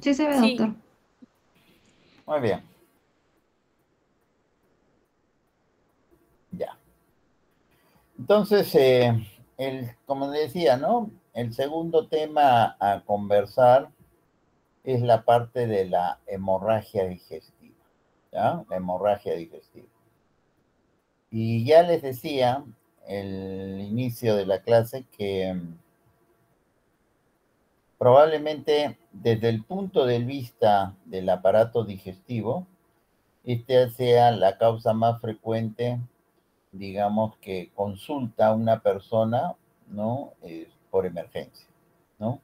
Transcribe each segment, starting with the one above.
Sí se ve, doctor. Sí, Muy bien, ya. Entonces, como le decía, ¿no? El segundo tema a conversar es la parte de la hemorragia digestiva, ¿ya? La hemorragia digestiva. Y ya les decía el inicio de la clase que probablemente desde el punto de vista del aparato digestivo, este sea la causa más frecuente, digamos, que consulta a una persona, ¿no? Por emergencia, ¿no?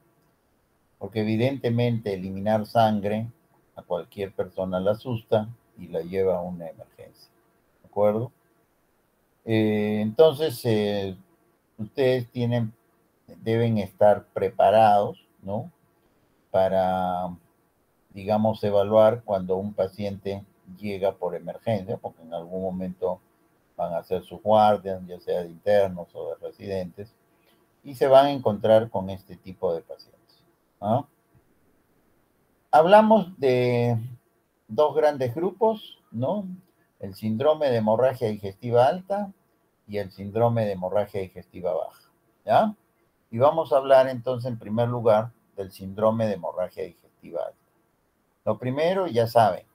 Porque evidentemente eliminar sangre a cualquier persona la asusta y la lleva a una emergencia, ¿de acuerdo? Entonces, ustedes deben estar preparados, ¿no? Para, digamos, evaluar cuando un paciente llega por emergencia, porque en algún momento van a hacer sus guardias, ya sea de internos o de residentes, y se van a encontrar con este tipo de pacientes, ¿no? Hablamos de dos grandes grupos, ¿no? El síndrome de hemorragia digestiva alta y el síndrome de hemorragia digestiva baja, ¿ya? Y vamos a hablar entonces en primer lugar del síndrome de hemorragia digestiva alta. Lo primero, ya saben,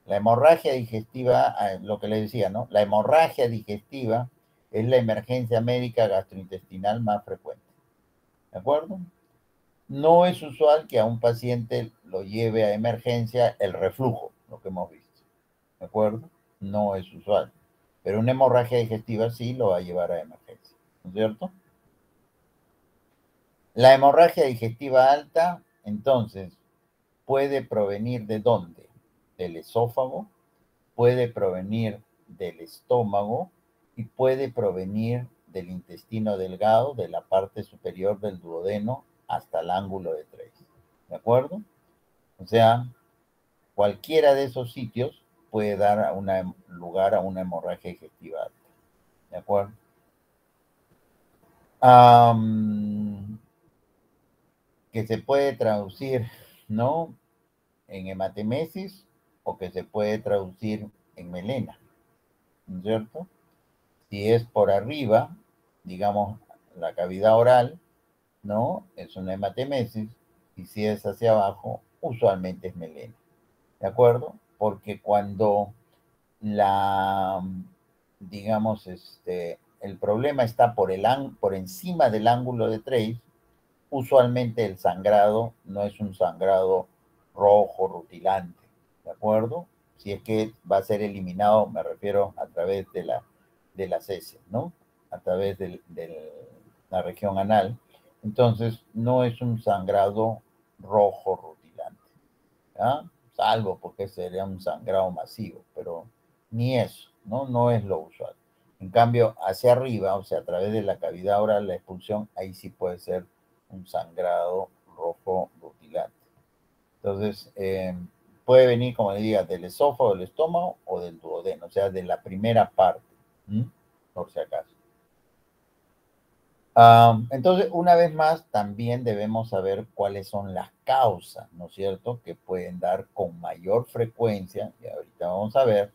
la hemorragia digestiva, lo que les decía, ¿no? La hemorragia digestiva es la emergencia médica gastrointestinal más frecuente, ¿de acuerdo? No es usual que a un paciente lo lleve a emergencia el reflujo, lo que hemos visto, ¿de acuerdo? No es usual. Pero una hemorragia digestiva sí lo va a llevar a emergencia, ¿no es cierto? La hemorragia digestiva alta, entonces, puede provenir ¿de dónde? Del esófago, puede provenir del estómago y puede provenir del intestino delgado, de la parte superior del duodeno hasta el ángulo de Treis. ¿De acuerdo? O sea, cualquiera de esos sitios puede dar lugar a una hemorragia digestiva alta. ¿De acuerdo? Um, que se puede traducir, ¿no? En hematemesis o que se puede traducir en melena, ¿no es cierto? Si es por arriba, digamos, la cavidad oral, ¿no? Es una hematemesis, y si es hacia abajo, usualmente es melena, ¿de acuerdo? Porque cuando la, digamos, el problema está por encima del ángulo de Treis, usualmente el sangrado no es un sangrado rojo, rutilante, ¿de acuerdo? Si es que va a ser eliminado, me refiero a través de las heces, ¿no? A través de la región anal. Entonces, no es un sangrado rojo, rutilante, ¿ya? Salvo porque sería un sangrado masivo, pero ni eso, ¿no? No es lo usual. En cambio, hacia arriba, o sea, a través de la cavidad oral, la expulsión, ahí sí puede ser un sangrado rojo rutilante. Entonces, puede venir, como le diga, del esófago, del estómago o del duodeno, o sea, de la primera parte, ¿m? Por si acaso. Entonces, una vez más, también debemos saber cuáles son las causas, ¿no es cierto?, que pueden dar con mayor frecuencia, y ahorita vamos a ver,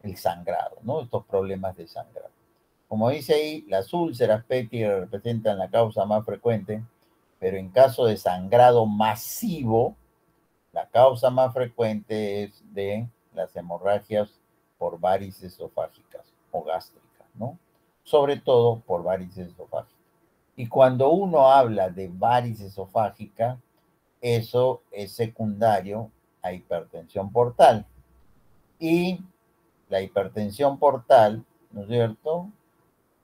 el sangrado, ¿no? Estos problemas de sangrado. Como dice ahí, las úlceras pépticas representan la causa más frecuente, pero en caso de sangrado masivo, la causa más frecuente es de las hemorragias por varices esofágicas o gástricas, ¿no? Sobre todo por varices esofágicas. Y cuando uno habla de varices esofágica, eso es secundario a hipertensión portal. Y la hipertensión portal, ¿no es cierto?,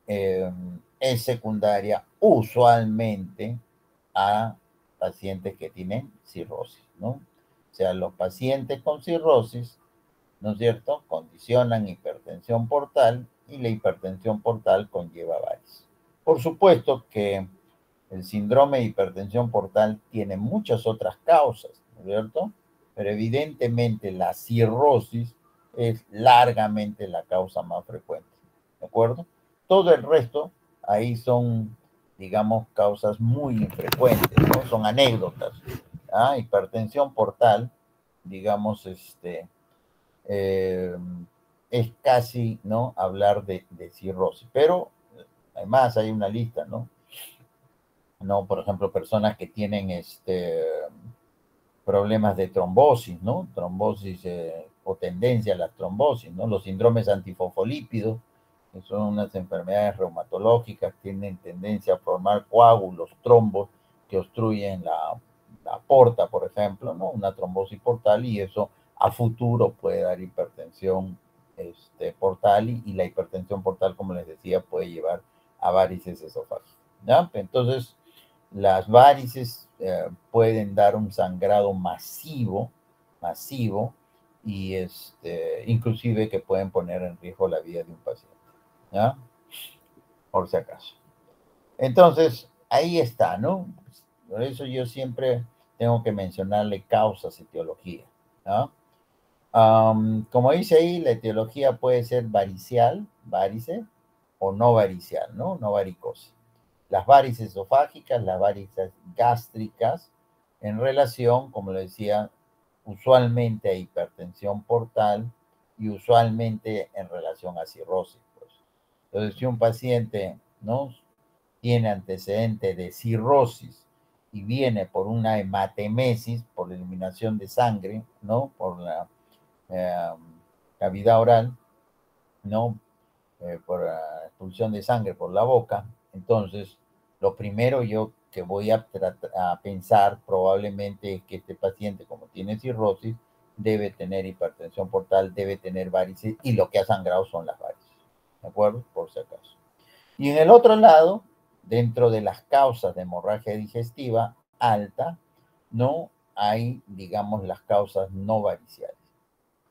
es secundaria usualmente a pacientes que tienen cirrosis, ¿no? O sea, los pacientes con cirrosis, ¿no es cierto?, condicionan hipertensión portal y la hipertensión portal conlleva varices. Por supuesto que el síndrome de hipertensión portal tiene muchas otras causas, ¿no es cierto? Pero evidentemente la cirrosis es largamente la causa más frecuente, ¿de acuerdo? Todo el resto ahí son, digamos, causas muy infrecuentes, ¿no? Son anécdotas. hipertensión portal, digamos, es casi, ¿no? Hablar de cirrosis, pero además hay una lista, ¿no? ¿No? Por ejemplo, personas que tienen problemas de trombosis, ¿no? Trombosis o tendencia a las trombosis, ¿no? Los síndromes antifosfolípidos, que son unas enfermedades reumatológicas, tienen tendencia a formar coágulos, trombos que obstruyen la porta, por ejemplo, ¿no? Una trombosis portal y eso a futuro puede dar hipertensión portal y la hipertensión portal, como les decía, puede llevar a varices esofágicas, ¿ya? Entonces, las varices pueden dar un sangrado masivo, masivo, y inclusive que pueden poner en riesgo la vida de un paciente, ¿ya? Por si acaso. Entonces, ahí está, ¿no? Por eso yo siempre tengo que mencionarle causas, etiología, ¿no? Como dice ahí, la etiología puede ser varicial, varice, o no varicial, ¿no? No varicosa. Las varices esofágicas, las varices gástricas, en relación, como le decía, usualmente a hipertensión portal y usualmente en relación a cirrosis. Pues. Entonces, si un paciente, ¿no? Tiene antecedente de cirrosis y viene por una hematemesis, por la eliminación de sangre, ¿no? Por la eh, cavidad oral, ¿no? Por expulsión de sangre por la boca. Entonces, lo primero yo que voy a pensar probablemente es que este paciente, como tiene cirrosis, debe tener hipertensión portal, debe tener varices y lo que ha sangrado son las varices. ¿De acuerdo? Por si acaso. Y en el otro lado, dentro de las causas de hemorragia digestiva alta, no hay, digamos, las causas no variciales.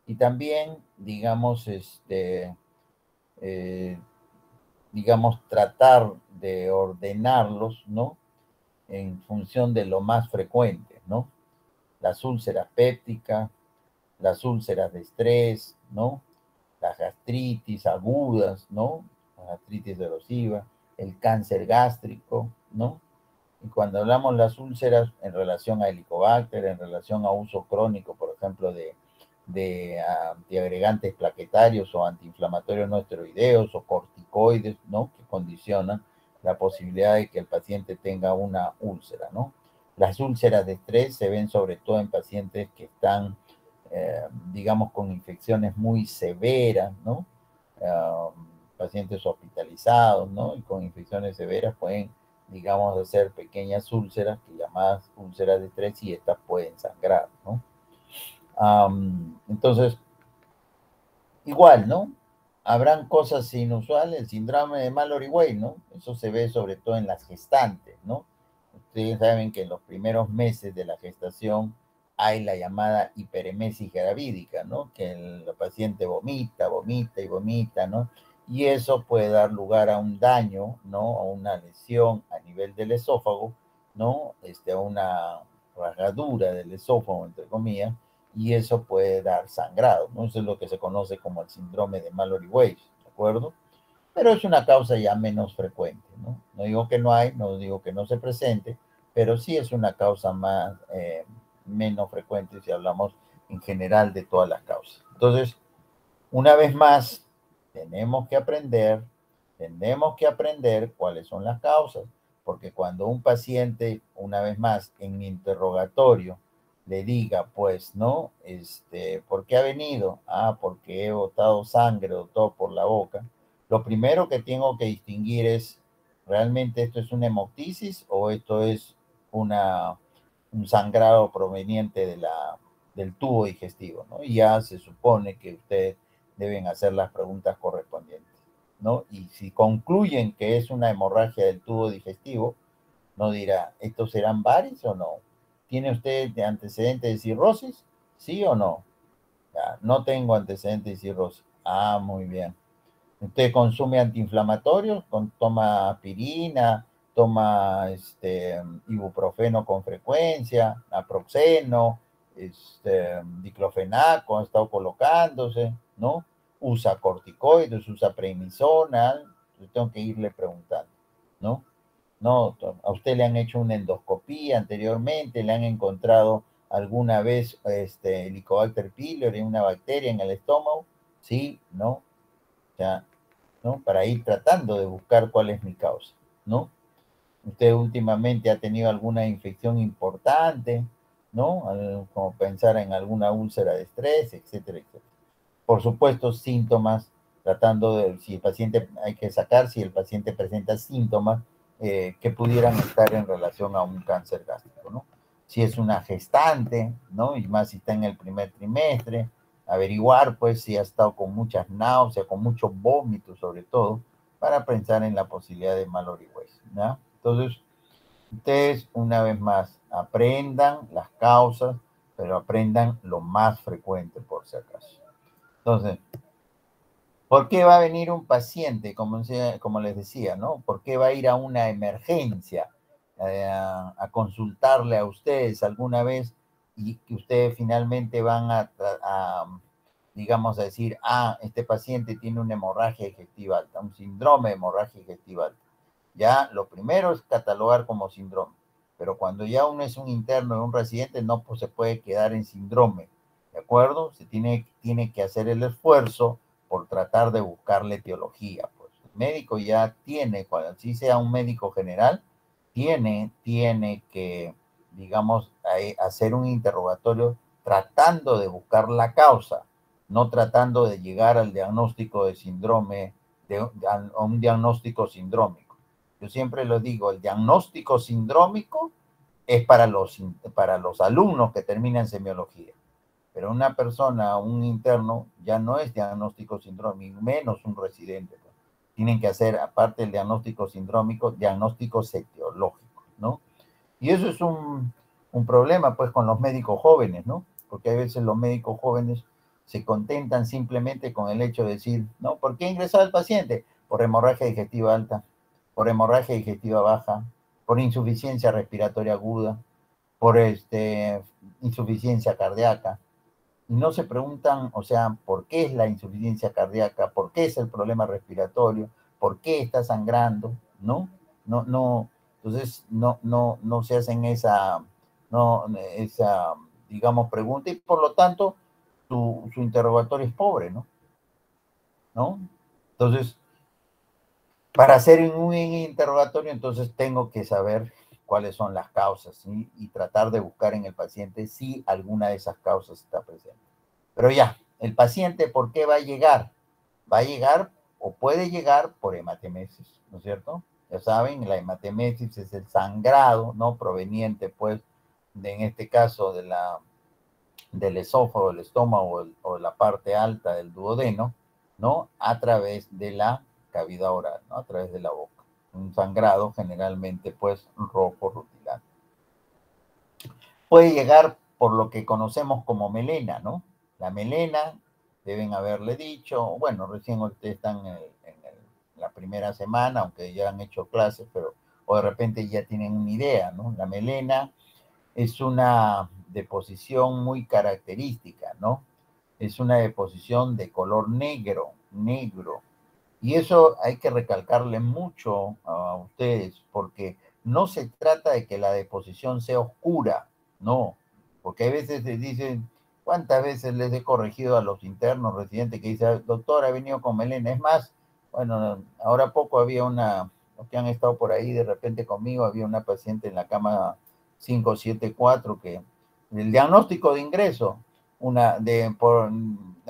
Y también, digamos, eh, digamos, tratar de ordenarlos, ¿no? En función de lo más frecuente, ¿no? Las úlceras pépticas, las úlceras de estrés, ¿no? Las gastritis agudas, ¿no? La gastritis erosiva, el cáncer gástrico, ¿no? Y cuando hablamos de las úlceras en relación a Helicobacter, en relación a uso crónico, por ejemplo, de antiagregantes plaquetarios o antiinflamatorios no esteroideos o corticoides, ¿no? Que condicionan la posibilidad de que el paciente tenga una úlcera, ¿no? Las úlceras de estrés se ven sobre todo en pacientes que están, digamos, con infecciones muy severas, ¿no? Pacientes hospitalizados, ¿no? Y con infecciones severas pueden, digamos, hacer pequeñas úlceras, que llamadas úlceras de estrés, y estas pueden sangrar, ¿no? Entonces, igual, ¿no? Habrán cosas inusuales, el síndrome de Mallory-Weiss, ¿no? Eso se ve sobre todo en las gestantes, ¿no? Ustedes saben que en los primeros meses de la gestación hay la llamada hiperemesis gravídica, ¿no? Que el paciente vomita, vomita y vomita, ¿no? Y eso puede dar lugar a un daño, ¿no? A una lesión a nivel del esófago, ¿no? A una rasgadura del esófago, entre comillas, y eso puede dar sangrado, ¿no? Eso es lo que se conoce como el síndrome de Mallory-Weiss, ¿de acuerdo? Pero es una causa ya menos frecuente, ¿no? No digo que no hay, no digo que no se presente, pero sí es una causa más, menos frecuente si hablamos en general de todas las causas. Entonces, una vez más, tenemos que aprender cuáles son las causas, porque cuando un paciente, una vez más, en mi interrogatorio, le diga, pues, ¿no? ¿Por qué ha venido? Ah, porque he botado sangre o todo por la boca. Lo primero que tengo que distinguir es, ¿realmente esto es una hemoptisis o esto es una, un sangrado proveniente del tubo digestivo, ¿no? Y ya se supone que usted deben hacer las preguntas correspondientes, ¿no? Y si concluyen que es una hemorragia del tubo digestivo, no dirá, ¿estos serán varices o no? ¿Tiene usted antecedentes de cirrosis? ¿Sí o no? Ya, no tengo antecedentes de cirrosis. Ah, muy bien. ¿Usted consume antiinflamatorios? ¿Toma aspirina? ¿Toma ibuprofeno con frecuencia? ¿Naproxeno? Diclofenaco ha estado colocándose, ¿no? Usa corticoides, usa prednisona, entonces tengo que irle preguntando, ¿no? ¿no? A usted le han hecho una endoscopía anteriormente, le han encontrado alguna vez Helicobacter pylori, una bacteria en el estómago, sí, ¿no? O sea, ¿no? Para ir tratando de buscar cuál es mi causa, ¿no? Usted últimamente ha tenido alguna infección importante, ¿no? Como pensar en alguna úlcera de estrés, etcétera, etcétera. Por supuesto, síntomas, tratando de, si el paciente, hay que sacar si el paciente presenta síntomas que pudieran estar en relación a un cáncer gástrico, ¿no? Si es una gestante, ¿no? Y más si está en el primer trimestre, averiguar, pues, si ha estado con muchas náuseas, con muchos vómitos, sobre todo, para pensar en la posibilidad de mal orihueso, ¿no? Entonces, ustedes, una vez más, aprendan las causas, pero aprendan lo más frecuente, por si acaso. Entonces, ¿por qué va a venir un paciente, como les decía, ¿no? ¿Por qué va a ir a una emergencia a consultarle a ustedes alguna vez y que ustedes finalmente van digamos, a decir, este paciente tiene una hemorragia digestiva alta, un síndrome de hemorragia digestiva alta? Ya, lo primero es catalogar como síndrome, pero cuando ya uno es un interno de un residente, no pues, se puede quedar en síndrome, ¿de acuerdo? Tiene que hacer el esfuerzo por tratar de buscarle etiología. Pues el médico ya tiene, cuando así sea un médico general, tiene que, digamos, hacer un interrogatorio tratando de buscar la causa, no tratando de llegar al diagnóstico de síndrome, a un diagnóstico sindrómico. Yo siempre lo digo, el diagnóstico sindrómico es para los alumnos que terminan semiología. Pero una persona, un interno, ya no es diagnóstico sindrómico, menos un residente. Pues. Tienen que hacer, aparte del diagnóstico sindrómico, diagnósticos etiológicos, ¿no? Y eso es un problema, pues, con los médicos jóvenes, ¿no? Porque a veces los médicos jóvenes se contentan simplemente con el hecho de decir, ¿no? ¿Por qué ingresaba el paciente? Por hemorragia digestiva alta, por hemorragia digestiva baja, por insuficiencia respiratoria aguda, por insuficiencia cardíaca. Y no se preguntan, o sea, ¿por qué es la insuficiencia cardíaca? ¿Por qué es el problema respiratorio? ¿Por qué está sangrando? ¿No? No. Entonces, no se hacen no, esa, digamos, pregunta y por lo tanto su interrogatorio es pobre, ¿no? ¿No? Entonces, para hacer un interrogatorio, entonces tengo que saber cuáles son las causas, ¿sí? Y tratar de buscar en el paciente si alguna de esas causas está presente. Pero ya, el paciente, ¿por qué va a llegar? Va a llegar o puede llegar por hematemesis, ¿no es cierto? Ya saben, la hematemesis es el sangrado, ¿no? Proveniente, pues, en este caso, del esófago, del estómago o la parte alta del duodeno, ¿no? A través de la cavidad oral, ¿no? A través de la boca. Un sangrado generalmente, pues, rojo rutilante. Puede llegar por lo que conocemos como melena, ¿no? La melena, deben haberle dicho, bueno, recién ustedes están la primera semana, aunque ya han hecho clases, pero o de repente ya tienen una idea, ¿no? La melena es una deposición muy característica, ¿no? Es una deposición de color negro, negro. Y eso hay que recalcarle mucho a ustedes, porque no se trata de que la deposición sea oscura, no, porque a veces les dicen, ¿cuántas veces les he corregido a los internos residentes que dicen, doctor, ha venido con melena? Es más, bueno, ahora poco había los que han estado por ahí de repente conmigo, había una paciente en la cama 574 que el diagnóstico de ingreso, la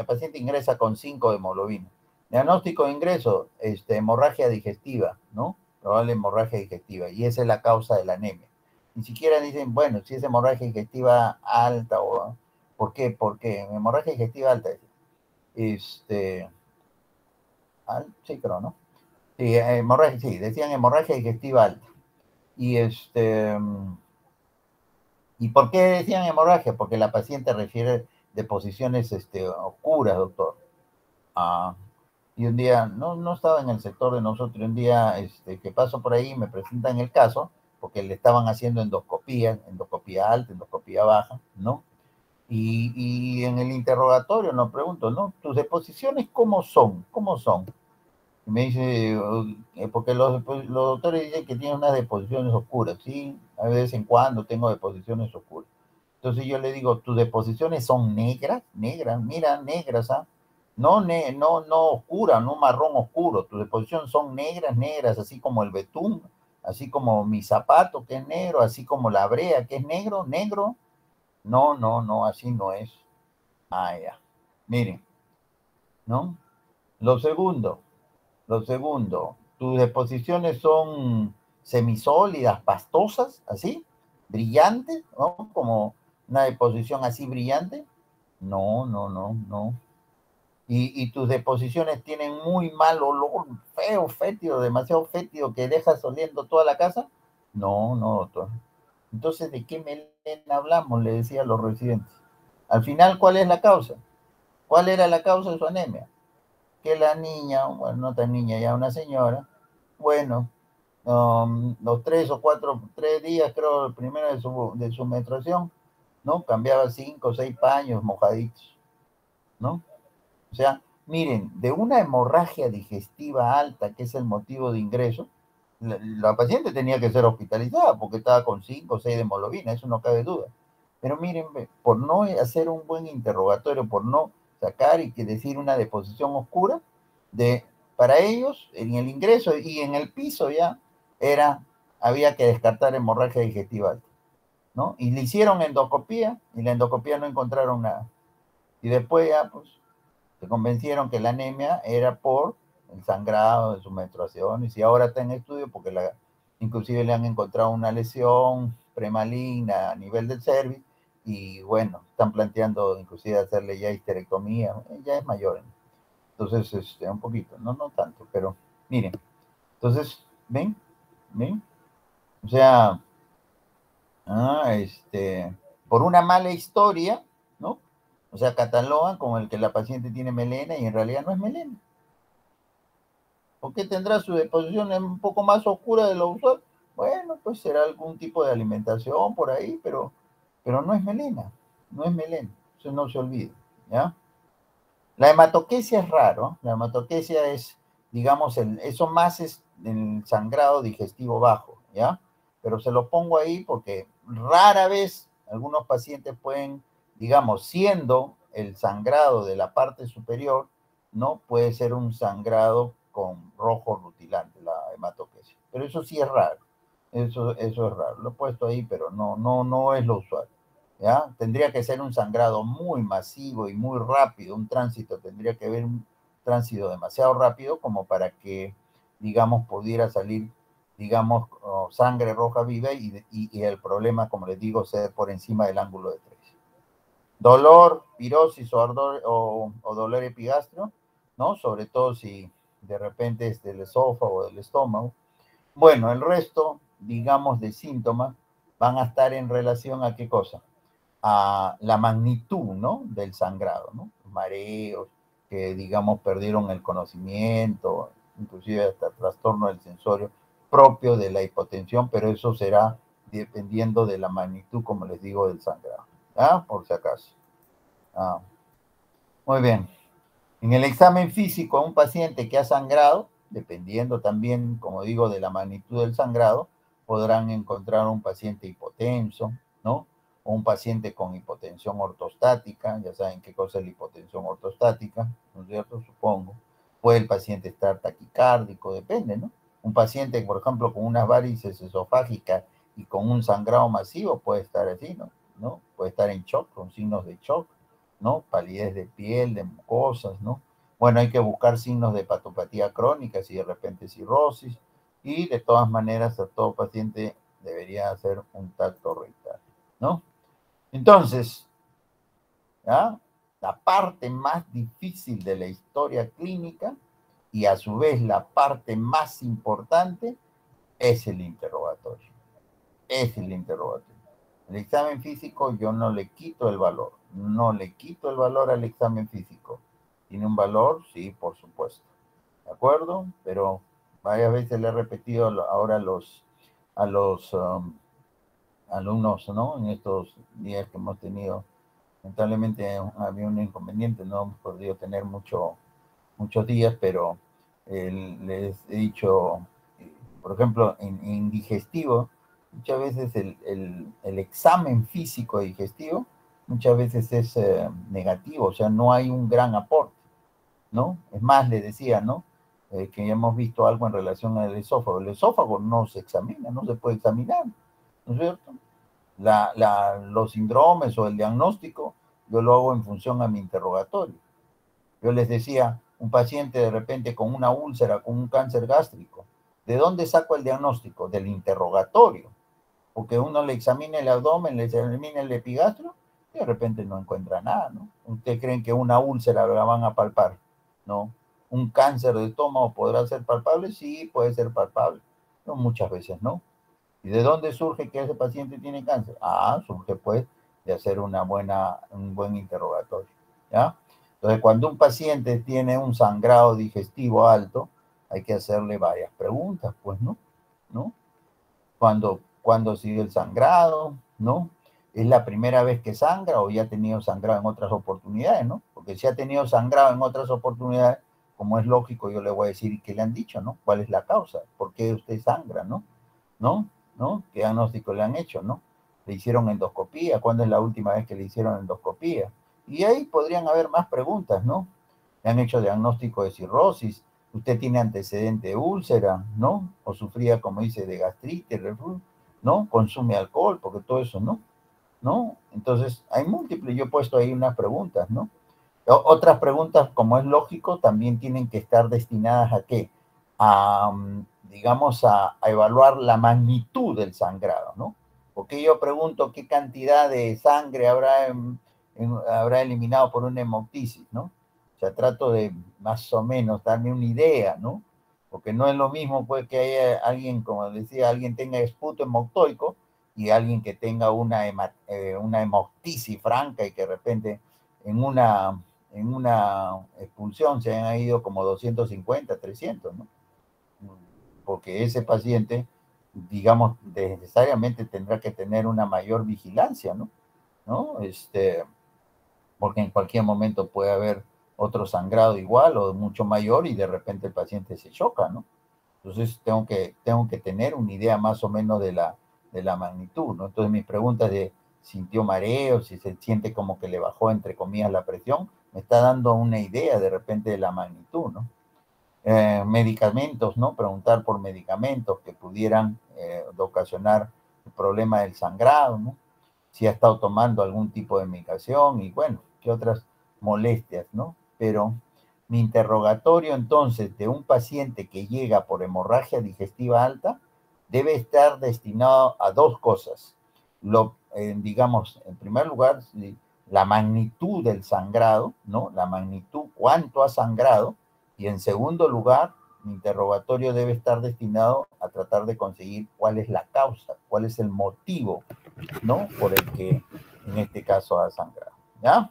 paciente ingresa con 5 de hemoglobina. Diagnóstico de ingreso, hemorragia digestiva, ¿no? Probable hemorragia digestiva, y esa es la causa de la anemia. Ni siquiera dicen, bueno, si es hemorragia digestiva alta o... ¿Por qué? Porque hemorragia digestiva alta, sí creo, ¿no? Sí, sí, decían hemorragia digestiva alta. Y ¿y por qué decían hemorragia? Porque la paciente refiere de posiciones oscuras, doctor. Ah, y un día, no estaba en el sector de nosotros, un día que paso por ahí me presentan el caso, porque le estaban haciendo endoscopía alta, endoscopía baja, ¿no? Y en el interrogatorio nos pregunto, ¿no? ¿Tus deposiciones cómo son? ¿Cómo son? Me dice, porque los doctores dicen que tiene unas deposiciones oscuras, sí, a vez en cuando tengo deposiciones oscuras. Entonces yo le digo, tus deposiciones son negras, negras, mira, negras, ¿ah? No, no oscuras, no marrón oscuro, tus deposiciones son negras, negras, así como el betún, así como mi zapato que es negro, así como la brea que es negro, negro. No, no, no, así no es. Ah, ya. Miren, ¿no? Lo segundo, lo segundo, tus deposiciones son semisólidas, pastosas, así, brillantes, ¿no? Como una deposición así brillante. No, no, no, no. Y tus deposiciones tienen muy mal olor, feo, fétido, demasiado fétido que dejas oliendo toda la casa. No, no, doctor. Entonces, ¿de qué melena hablamos? Le decía a los residentes. Al final, ¿cuál es la causa? ¿Cuál era la causa de su anemia? Que la niña, bueno, no tan niña, ya una señora, bueno, los 3 días, creo, el primero de su menstruación, ¿no? Cambiaba 5 o 6 paños mojaditos, ¿no? O sea, miren, de una hemorragia digestiva alta, que es el motivo de ingreso, la paciente tenía que ser hospitalizada porque estaba con 5 o 6 de hemoglobina, eso no cabe duda. Pero miren, por no hacer un buen interrogatorio, por no sacar y que decir una deposición oscura, de, para ellos, en el ingreso y en el piso ya, era, había que descartar hemorragia digestiva alta, ¿no? Y le hicieron endoscopía y la endoscopía no encontraron nada. Y después ya, pues, se convencieron que la anemia era por el sangrado de sus menstruaciones y ahora está en estudio porque inclusive le han encontrado una lesión premaligna a nivel del cervix y bueno, están planteando inclusive hacerle ya histerectomía, ya es mayor. Entonces, un poquito, no tanto, pero miren, entonces, ¿ven? ¿Ven? O sea, por una mala historia, ¿no? O sea, catalogan como el que la paciente tiene melena y en realidad no es melena. ¿Por qué tendrá su deposición un poco más oscura de lo usual? Bueno, pues será algún tipo de alimentación por ahí, pero no es melena, no es melena, eso no se olvide, ¿ya? La hematoquesia es raro, la hematoquesia es, digamos, eso más es el sangrado digestivo bajo, ¿ya? Pero se lo pongo ahí porque rara vez algunos pacientes pueden, digamos, siendo el sangrado de la parte superior, ¿no? Puede ser un sangrado con rojo rutilante, la hematoquesia. Pero eso sí es raro, eso es raro. Lo he puesto ahí, pero no es lo usual. ¿Ya? Tendría que ser un sangrado muy masivo y muy rápido, un tránsito, tendría que haber un tránsito demasiado rápido como para que, digamos, pudiera salir, digamos, sangre roja viva y el problema, como les digo, ser por encima del ángulo de 3. Dolor, pirosis o dolor epigastrio, ¿no? Sobre todo si de repente es del esófago o del estómago. Bueno, el resto, digamos, de síntomas van a estar en relación a qué cosa, a la magnitud, ¿no? Del sangrado, ¿no? Mareos, que digamos perdieron el conocimiento, inclusive hasta trastorno del sensorio propio de la hipotensión, pero eso será dependiendo de la magnitud, como les digo, del sangrado. ¿Ah? Por si acaso. Ah. Muy bien. En el examen físico a un paciente que ha sangrado, dependiendo también, como digo, de la magnitud del sangrado, podrán encontrar un paciente hipotenso, ¿no? O un paciente con hipotensión ortostática, ya saben qué cosa es la hipotensión ortostática, ¿no es cierto? Supongo. Puede el paciente estar taquicárdico, depende, ¿no? Un paciente, por ejemplo, con unas varices esofágicas y con un sangrado masivo puede estar así, ¿no? ¿No? Puede estar en shock, con signos de shock, ¿no? Palidez de piel, de mucosas, ¿no? Bueno, hay que buscar signos de hepatopatía crónica, si de repente cirrosis, y de todas maneras a todo paciente debería hacer un tacto rectal, ¿no? Entonces, ¿ya? La parte más difícil de la historia clínica y a su vez la parte más importante es el interrogatorio. Es el interrogatorio. El examen físico yo no le quito el valor, no le quito el valor al examen físico. ¿Tiene un valor? Sí, por supuesto. ¿De acuerdo? Pero varias veces le he repetido ahora a los alumnos, ¿no? En estos días que hemos tenido, lamentablemente había un inconveniente, no hemos podido tener muchos días, pero Les he dicho, por ejemplo, en digestivo, muchas veces el examen físico digestivo, muchas veces es negativo, o sea, no hay un gran aporte, ¿no? Es más, le decía, ¿no? Que ya hemos visto algo en relación al esófago. El esófago no se examina, no se puede examinar, ¿no es cierto? Los síndromes o el diagnóstico, yo lo hago en función a mi interrogatorio. Yo les decía, un paciente de repente con una úlcera, con un cáncer gástrico, ¿de dónde saco el diagnóstico? Del interrogatorio. Porque uno le examina el abdomen, le examina el epigastrio y de repente no encuentra nada, ¿no? ¿Ustedes creen que una úlcera la van a palpar? ¿No? ¿Un cáncer de estómago podrá ser palpable? Sí, puede ser palpable, pero muchas veces no. ¿Y de dónde surge que ese paciente tiene cáncer? Ah, surge pues de hacer un buen interrogatorio, ¿ya? Entonces, cuando un paciente tiene un sangrado digestivo alto, hay que hacerle varias preguntas, pues, ¿no? ¿No? Cuando sigue el sangrado, ¿no? ¿Es la primera vez que sangra o ya ha tenido sangrado en otras oportunidades, ¿no? Porque si ha tenido sangrado en otras oportunidades, como es lógico, yo le voy a decir qué le han dicho, ¿no? ¿Cuál es la causa? ¿Por qué usted sangra, ¿no? ¿No? ¿No? ¿Qué diagnóstico le han hecho, no? Le hicieron endoscopía, ¿cuándo es la última vez que le hicieron endoscopía? Y ahí podrían haber más preguntas, ¿no? Le han hecho diagnóstico de cirrosis, usted tiene antecedente de úlcera, ¿no? O sufría, como dice, de gastritis, reflujo, ¿no? Consume alcohol, porque todo eso, ¿no? ¿No? Entonces, hay múltiples, yo he puesto ahí unas preguntas, ¿no? Otras preguntas, como es lógico, también tienen que estar destinadas a qué? A, digamos, a evaluar la magnitud del sangrado, ¿no? Porque yo pregunto qué cantidad de sangre habrá eliminado por una hemoptisis, ¿no? O sea, trato de más o menos darme una idea, ¿no? Porque no es lo mismo, pues, que haya alguien, como decía, alguien tenga esputo hemoctoico y alguien que tenga una hemoptisis franca y que de repente en una expulsión se han ido como 250, 300, ¿no? Porque ese paciente, digamos, necesariamente tendrá que tener una mayor vigilancia, ¿no? ¿No? Porque en cualquier momento puede haber otro sangrado igual o mucho mayor y de repente el paciente se choca, ¿no? Entonces tengo que tener una idea más o menos de la magnitud, ¿no? Entonces mis preguntas de sintió mareo, si se siente como que le bajó entre comillas la presión, me está dando una idea de repente de la magnitud, ¿no? Medicamentos, ¿no? Preguntar por medicamentos que pudieran ocasionar el problema del sangrado, ¿no? Si ha estado tomando algún tipo de medicación y bueno, qué otras molestias, ¿no? Pero mi interrogatorio entonces de un paciente que llega por hemorragia digestiva alta debe estar destinado a dos cosas. Digamos, en primer lugar, la magnitud del sangrado, ¿no? La magnitud, cuánto ha sangrado. Y en segundo lugar, mi interrogatorio debe estar destinado a tratar de conseguir cuál es la causa, cuál es el motivo, ¿no? Por el que en este caso ha sangrado. ¿Ya?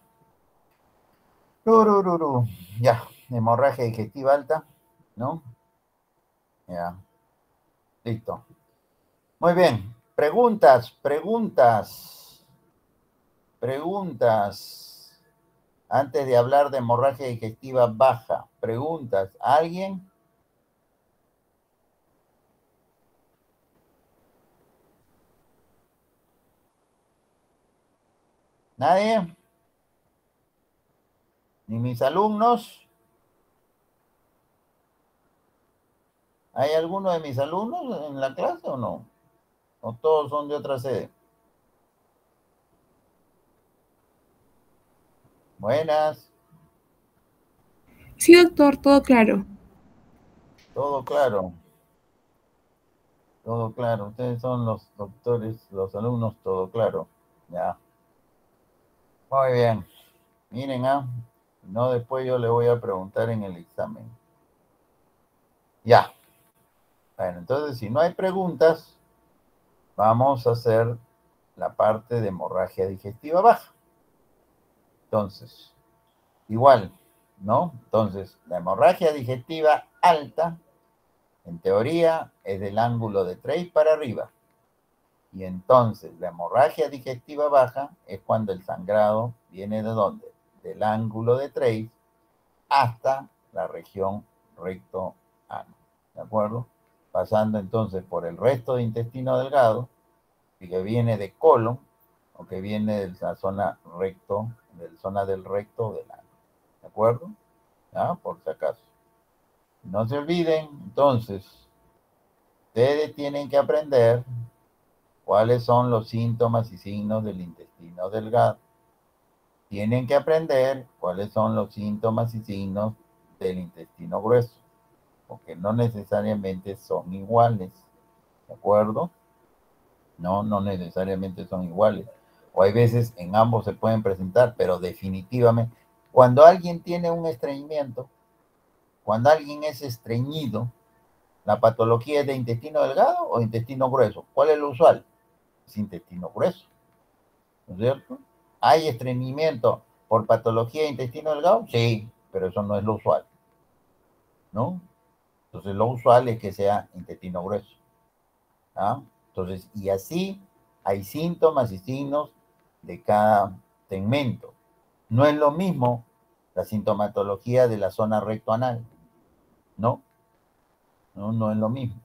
Turururu. Ya, hemorragia digestiva alta, ¿no? Ya, listo. Muy bien. Preguntas, preguntas, preguntas. Antes de hablar de hemorragia digestiva baja, preguntas. ¿Alguien? ¿Nadie? ¿Ni mis alumnos? ¿Hay alguno de mis alumnos en la clase o no? ¿O todos son de otra sede? Buenas, Sí, doctor, todo claro. todo claro, todo claro. Ustedes son los doctores, los alumnos, todo claro. Ya, muy bien. Miren, no después yo le voy a preguntar en el examen. Ya, bueno, entonces si no hay preguntas, vamos a hacer la parte de hemorragia digestiva baja. Entonces, igual, ¿no? Entonces, la hemorragia digestiva alta, en teoría, es del ángulo de Treis para arriba. Y entonces, la hemorragia digestiva baja es cuando el sangrado viene de dónde? Del ángulo de Treis hasta la región recto ano, ¿de acuerdo? Pasando entonces por el resto de intestino delgado, y que viene de colon, o que viene de la zona recto, de la zona del recto del ano, ¿de acuerdo? ¿Ya? Por si acaso. No se olviden, entonces, ustedes tienen que aprender cuáles son los síntomas y signos del intestino delgado. Tienen que aprender cuáles son los síntomas y signos del intestino grueso, porque no necesariamente son iguales, ¿de acuerdo? No, no necesariamente son iguales. O hay veces en ambos se pueden presentar, pero definitivamente, cuando alguien tiene un estreñimiento, cuando alguien es estreñido, ¿la patología es de intestino delgado o intestino grueso? ¿Cuál es lo usual? Es intestino grueso, ¿no es cierto? ¿Hay estreñimiento por patología de intestino delgado? Sí, pero eso no es lo usual, ¿no? Entonces lo usual es que sea intestino grueso, ¿ah? Entonces, y así hay síntomas y signos de cada segmento. No es lo mismo la sintomatología de la zona rectoanal, ¿no? No, no es lo mismo,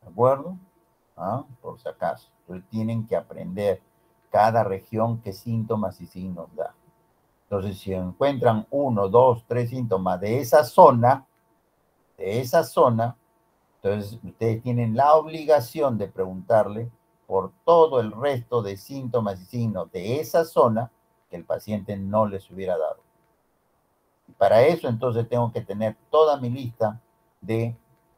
¿de acuerdo? ¿Ah? Por si acaso. Entonces tienen que aprender cada región qué síntomas y signos da. Entonces, si encuentran uno, dos, tres síntomas de esa zona, entonces ustedes tienen la obligación de preguntarle por todo el resto de síntomas y signos de esa zona que el paciente no les hubiera dado. Y para eso entonces tengo que tener toda mi lista de,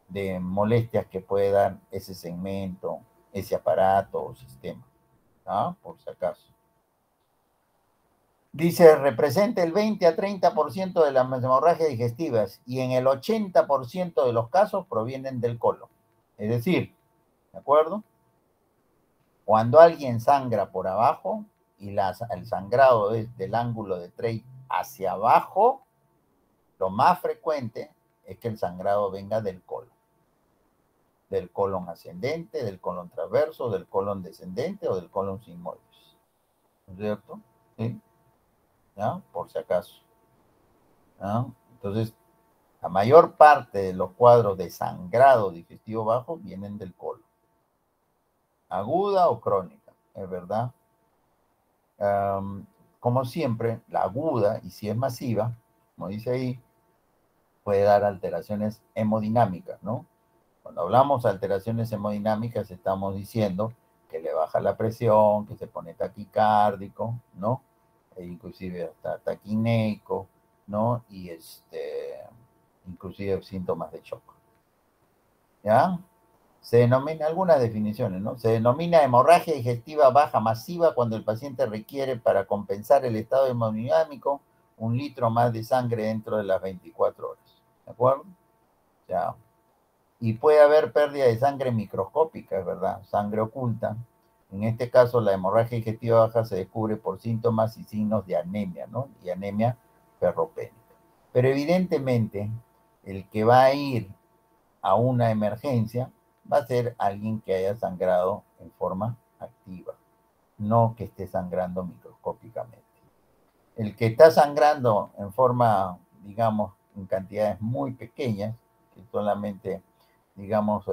de molestias que puede dar ese segmento, ese aparato o sistema, ¿ah? Por si acaso. Dice, representa el 20 a 30% de las hemorragias digestivas y en el 80% de los casos provienen del colon. Es decir, ¿de acuerdo? Cuando alguien sangra por abajo y el sangrado es del ángulo de Treich hacia abajo, lo más frecuente es que el sangrado venga del colon ascendente, del colon transverso, del colon descendente o del colon sigmoides. ¿No es cierto? ¿Sí? ¿Ya? Por si acaso. ¿Ya? Entonces, la mayor parte de los cuadros de sangrado digestivo bajo vienen del colon. Aguda o crónica, es verdad. Como siempre, la aguda, y si es masiva, como dice ahí, puede dar alteraciones hemodinámicas, ¿no? Cuando hablamos de alteraciones hemodinámicas, estamos diciendo que le baja la presión, que se pone taquicárdico, ¿no? E inclusive hasta taquineico, ¿no? Y inclusive síntomas de shock. ¿Ya? Se denomina, algunas definiciones, ¿no? Se denomina hemorragia digestiva baja masiva cuando el paciente requiere para compensar el estado hemodinámico 1 litro más de sangre dentro de las 24 horas. ¿De acuerdo? Ya. Y puede haber pérdida de sangre microscópica, es verdad, sangre oculta. En este caso, la hemorragia digestiva baja se descubre por síntomas y signos de anemia, ¿no? Y anemia ferropénica. Pero evidentemente, el que va a ir a una emergencia va a ser alguien que haya sangrado en forma activa, no que esté sangrando microscópicamente. El que está sangrando en forma, digamos, en cantidades muy pequeñas, que solamente, digamos,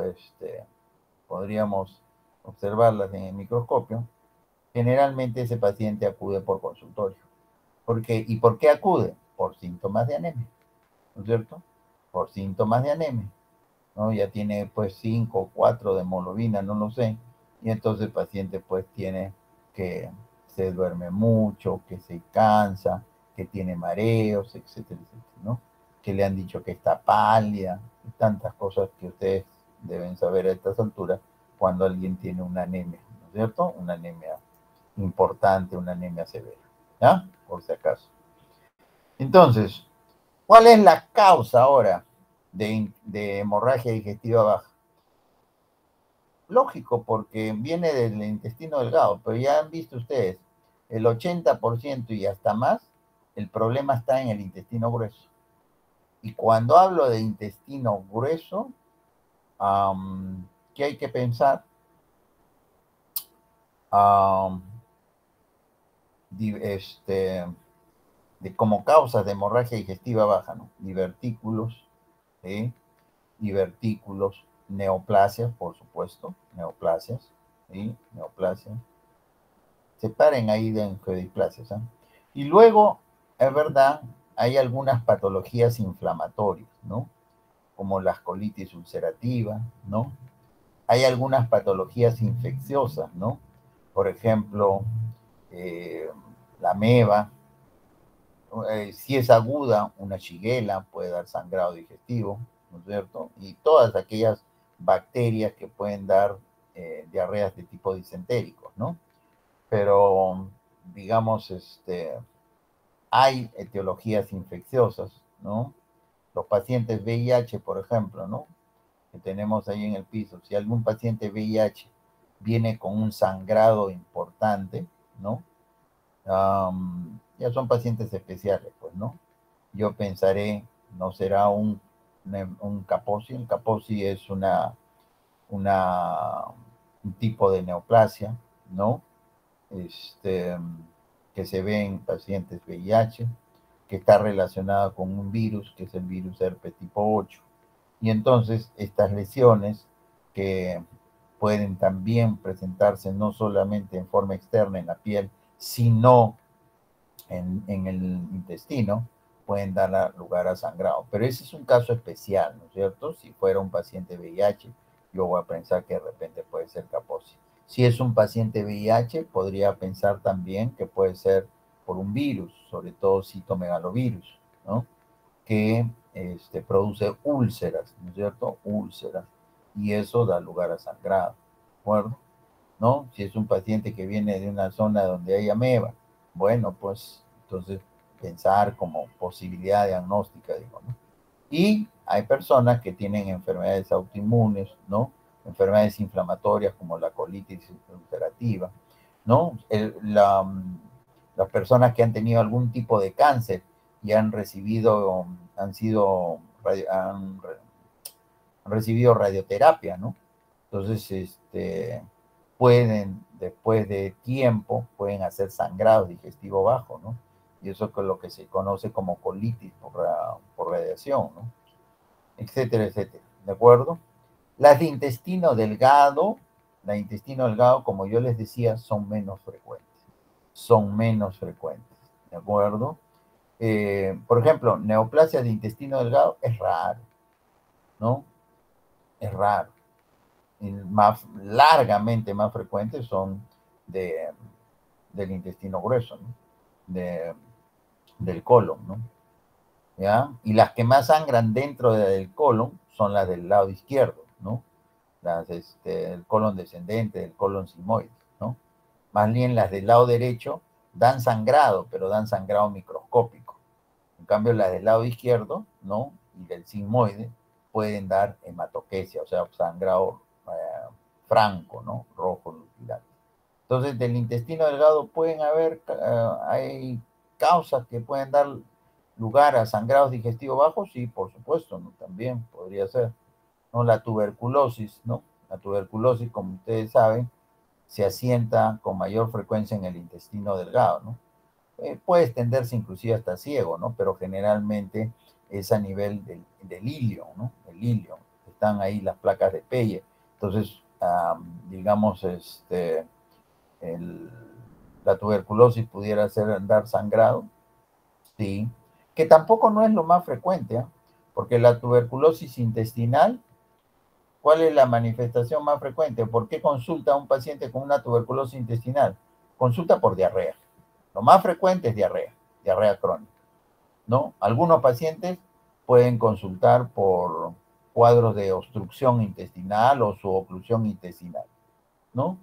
podríamos observarlas en el microscopio, generalmente ese paciente acude por consultorio. ¿Y por qué acude? Por síntomas de anemia, ¿no es cierto? Por síntomas de anemia, ¿no? Ya tiene pues 5 o 4 de hemoglobina, no lo sé, y entonces el paciente pues tiene que se duerme mucho, que se cansa, que tiene mareos, etcétera, etcétera, ¿no? Que le han dicho que está pálida, y tantas cosas que ustedes deben saber a estas alturas cuando alguien tiene una anemia, ¿no es cierto? Una anemia importante, una anemia severa, ¿ya? Por si acaso. Entonces, ¿cuál es la causa ahora de hemorragia digestiva baja? Lógico, porque viene del intestino delgado, pero ya han visto ustedes, el 80% y hasta más, el problema está en el intestino grueso. Y cuando hablo de intestino grueso, ¿qué hay que pensar? De como causas de hemorragia digestiva baja, ¿no? Divertículos, ¿sí? divertículos, neoplasias, por supuesto, neoplasias, ¿sí? Neoplasias. Separen ahí de angioedisplasias, ¿eh? Y luego, es verdad, hay algunas patologías inflamatorias, ¿no? Como la colitis ulcerativa, ¿no? Hay algunas patologías infecciosas, ¿no? Por ejemplo, eh, la meba, si es aguda, una shigella puede dar sangrado digestivo, ¿no es cierto? Y todas aquellas bacterias que pueden dar diarreas de tipo disentérico, ¿no? Pero, digamos, hay etiologías infecciosas, ¿no? Los pacientes VIH, por ejemplo, ¿no? Que tenemos ahí en el piso, si algún paciente VIH viene con un sangrado importante, ¿no? Ya son pacientes especiales, pues, ¿no? Yo pensaré, no será un Kaposi. El Kaposi es una, un tipo de neoplasia, ¿no? Este, que se ve en pacientes VIH, que está relacionada con un virus, que es el virus herpes tipo 8. Y entonces estas lesiones que pueden también presentarse no solamente en forma externa en la piel, sino en el intestino, pueden dar lugar a sangrado. Pero ese es un caso especial, ¿no es cierto? Si fuera un paciente VIH, yo voy a pensar que de repente puede ser Kaposi. Si es un paciente VIH, podría pensar también que puede ser por un virus, sobre todo citomegalovirus, ¿no? Que produce úlceras, ¿no es cierto? Úlceras. Y eso da lugar a sangrado, ¿de acuerdo? ¿No? Si es un paciente que viene de una zona donde hay ameba, bueno, pues entonces pensar como posibilidad diagnóstica, digo, ¿no? Y hay personas que tienen enfermedades autoinmunes, ¿no? Enfermedades inflamatorias como la colitis ulcerativa, ¿no? Las personas que han tenido algún tipo de cáncer y han recibido, han sido, han recibido radioterapia, ¿no? Entonces, pueden, después de tiempo, pueden hacer sangrado digestivo bajo, ¿no? Y eso es lo que se conoce como colitis por radiación, ¿no? Etcétera, etcétera. ¿De acuerdo? Las de intestino delgado, como yo les decía, son menos frecuentes. Son menos frecuentes. ¿De acuerdo? Por ejemplo, neoplasia de intestino delgado es raro, ¿no? Es raro. Más largamente más frecuentes son de, del intestino grueso, ¿no? de, del colon, ¿no? ¿Ya? Y las que más sangran dentro del colon son las del lado izquierdo, ¿no? El colon descendente, del colon sigmoide, ¿no? Más bien las del lado derecho dan sangrado, pero dan sangrado microscópico. En cambio, las del lado izquierdo, ¿no? Y del sigmoide pueden dar hematoquesia, o sea, sangrado franco, ¿no? Rojo nuclear. Entonces, del intestino delgado pueden haber, hay causas que pueden dar lugar a sangrados digestivos bajos, sí, por supuesto, ¿no? También podría ser, ¿no? La tuberculosis, ¿no? La tuberculosis, como ustedes saben, se asienta con mayor frecuencia en el intestino delgado, ¿no? Puede extenderse inclusive hasta ciego, ¿no? Pero generalmente es a nivel del ilio, ¿no? El ilio, están ahí las placas de Peyer. Entonces, digamos, el, la tuberculosis pudiera dar sangrado, sí, que tampoco no es lo más frecuente, ¿eh? Porque la tuberculosis intestinal, ¿cuál es la manifestación más frecuente? ¿Por qué consulta a un paciente con una tuberculosis intestinal? Consulta por diarrea. Lo más frecuente es diarrea, diarrea crónica, ¿no? Algunos pacientes pueden consultar por cuadros de obstrucción intestinal o su oclusión intestinal, ¿no?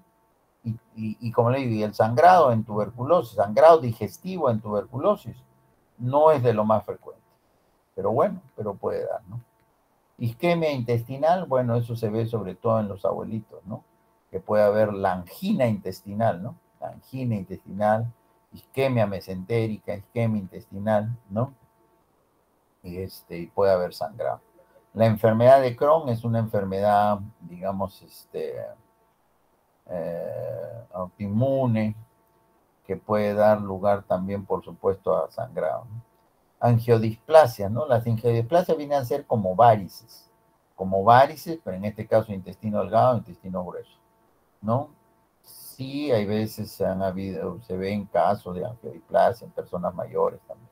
Y como le digo, el sangrado en tuberculosis, sangrado digestivo en tuberculosis, no es de lo más frecuente. Pero bueno, pero puede dar, ¿no? Isquemia intestinal, bueno, eso se ve sobre todo en los abuelitos, ¿no? Que puede haber la angina intestinal, ¿no? La angina intestinal, isquemia mesentérica, isquemia intestinal, ¿no? Y puede haber sangrado. La enfermedad de Crohn es una enfermedad, digamos, autoinmune, que puede dar lugar también, por supuesto, a sangrado, ¿no? Angiodisplasia, ¿no? Las angiodisplasias vienen a ser como varices, como varices, pero en este caso intestino delgado, intestino grueso, ¿no? Sí, hay veces se ven casos de angiodiplasia en personas mayores también.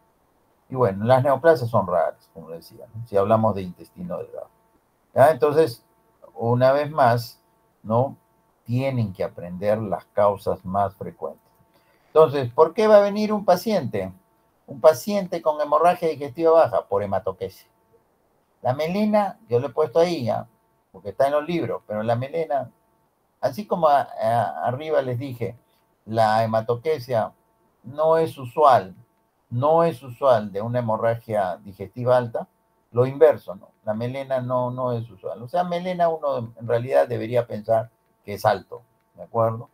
Y bueno, las neoplasias son raras, como decía, ¿no? Si hablamos de intestino delgado. ¿Ya? Entonces, una vez más, ¿no? Tienen que aprender las causas más frecuentes. Entonces, ¿por qué va a venir un paciente? Un paciente con hemorragia digestiva baja por hematoquesia. La melena, yo lo he puesto ahí, ¿ya? Porque está en los libros, pero la melena, así como arriba les dije, la hematoquesia no es usual, no es usual de una hemorragia digestiva alta, lo inverso, ¿no? La melena no es usual. O sea, melena uno en realidad debería pensar que es alto, ¿de acuerdo?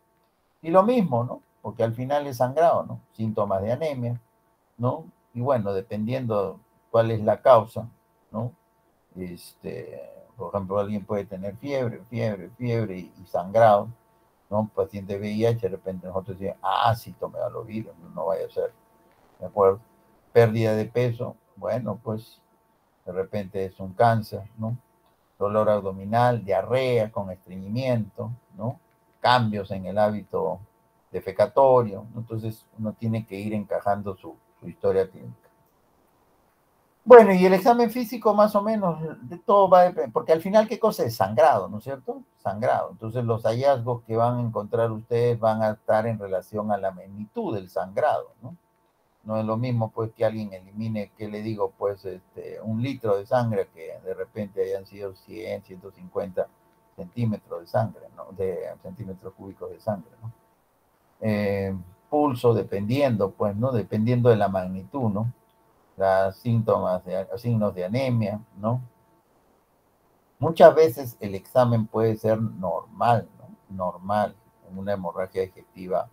Y lo mismo, ¿no? Porque al final es sangrado, ¿no? Síntomas de anemia, ¿no? Y bueno, dependiendo cuál es la causa, ¿no? Por ejemplo, alguien puede tener fiebre y sangrado, ¿no? Un paciente VIH, de repente nosotros decimos, citomegalovirus, no vaya a ser, ¿de acuerdo? Pérdida de peso, bueno, pues de repente es un cáncer, ¿no? Dolor abdominal, diarrea con estreñimiento, ¿no? Cambios en el hábito defecatorio, ¿no? Entonces uno tiene que ir encajando su historia clínica. Bueno, y el examen físico más o menos, de todo va a depender, porque al final, ¿qué cosa es? Sangrado, ¿no es cierto? Sangrado. Entonces los hallazgos que van a encontrar ustedes van a estar en relación a la magnitud del sangrado, ¿no? No es lo mismo, pues, que alguien elimine, ¿qué le digo? Pues, 1 litro de sangre, que de repente hayan sido 100, 150 centímetros de sangre, ¿no? De centímetros cúbicos de sangre, ¿no? Pulso, dependiendo, pues, ¿no? Dependiendo de la magnitud, ¿no? Signos de anemia, ¿no? Muchas veces el examen puede ser normal, ¿no? Normal, en una hemorragia digestiva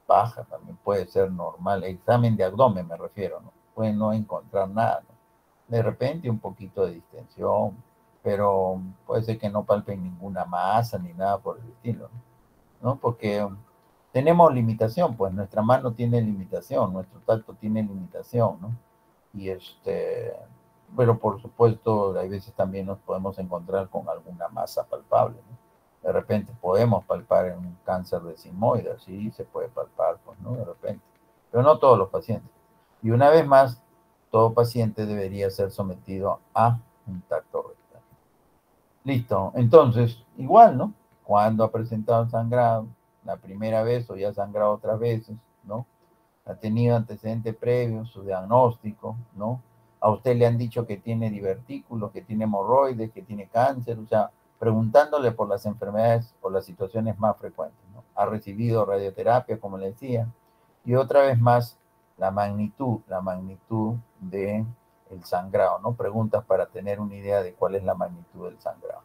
baja también puede ser normal. El examen de abdomen me refiero, ¿no? Puede no encontrar nada, ¿no? De repente un poquito de distensión, pero puede ser que no palpen ninguna masa ni nada por el estilo, ¿no? Porque tenemos limitación, pues nuestra mano tiene limitación, nuestro tacto tiene limitación, ¿no? Y pero por supuesto, hay veces también nos podemos encontrar con alguna masa palpable, ¿no? De repente podemos palpar en un cáncer de sigmoide, sí, se puede palpar, pues, ¿no? De repente. Pero no todos los pacientes. Y una vez más, todo paciente debería ser sometido a un tacto rectal. Listo. Entonces, igual, ¿no? Cuando ha presentado sangrado, la primera vez o ya ha sangrado otras veces, ¿no? Ha tenido antecedentes previos, su diagnóstico, ¿no? A usted le han dicho que tiene divertículos, que tiene hemorroides, que tiene cáncer, o sea, preguntándole por las enfermedades, por las situaciones más frecuentes, ¿no? Ha recibido radioterapia, como le decía, y otra vez más, la magnitud de el sangrado, ¿no? Preguntas para tener una idea de cuál es la magnitud del sangrado.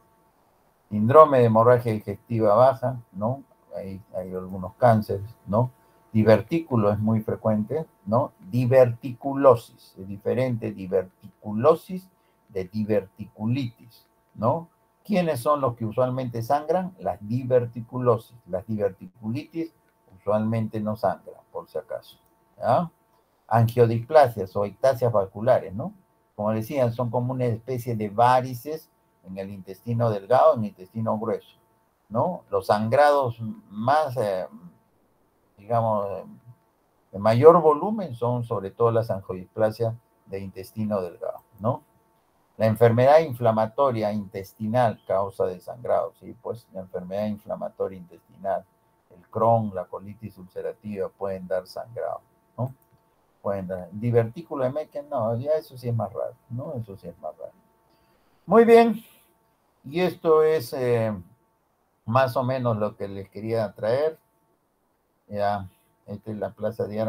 Síndrome de hemorragia digestiva baja, ¿no? Hay algunos cánceres, ¿no? Divertículo es muy frecuente, ¿no? Diverticulosis, es diferente diverticulosis de diverticulitis, ¿no? ¿Quiénes son los que usualmente sangran? Las diverticulosis. Las diverticulitis usualmente no sangran, por si acaso, ¿ya? Angiodisplasias o ectasias vasculares, ¿no? Como decían, son como una especie de varices en el intestino delgado, en el intestino grueso, ¿no? Los sangrados más, digamos, de mayor volumen son sobre todo las angiodisplasias de intestino delgado, ¿no? La enfermedad inflamatoria intestinal causa de sangrado, ¿sí? Pues la enfermedad inflamatoria intestinal, el Crohn, la colitis ulcerativa pueden dar sangrado, ¿no? Pueden dar. Divertículo de Meckel, no, ya eso sí es más raro, ¿no? Eso sí es más raro. Muy bien, y esto es más o menos lo que les quería traer. Ya, esta es la Plaza de Armas.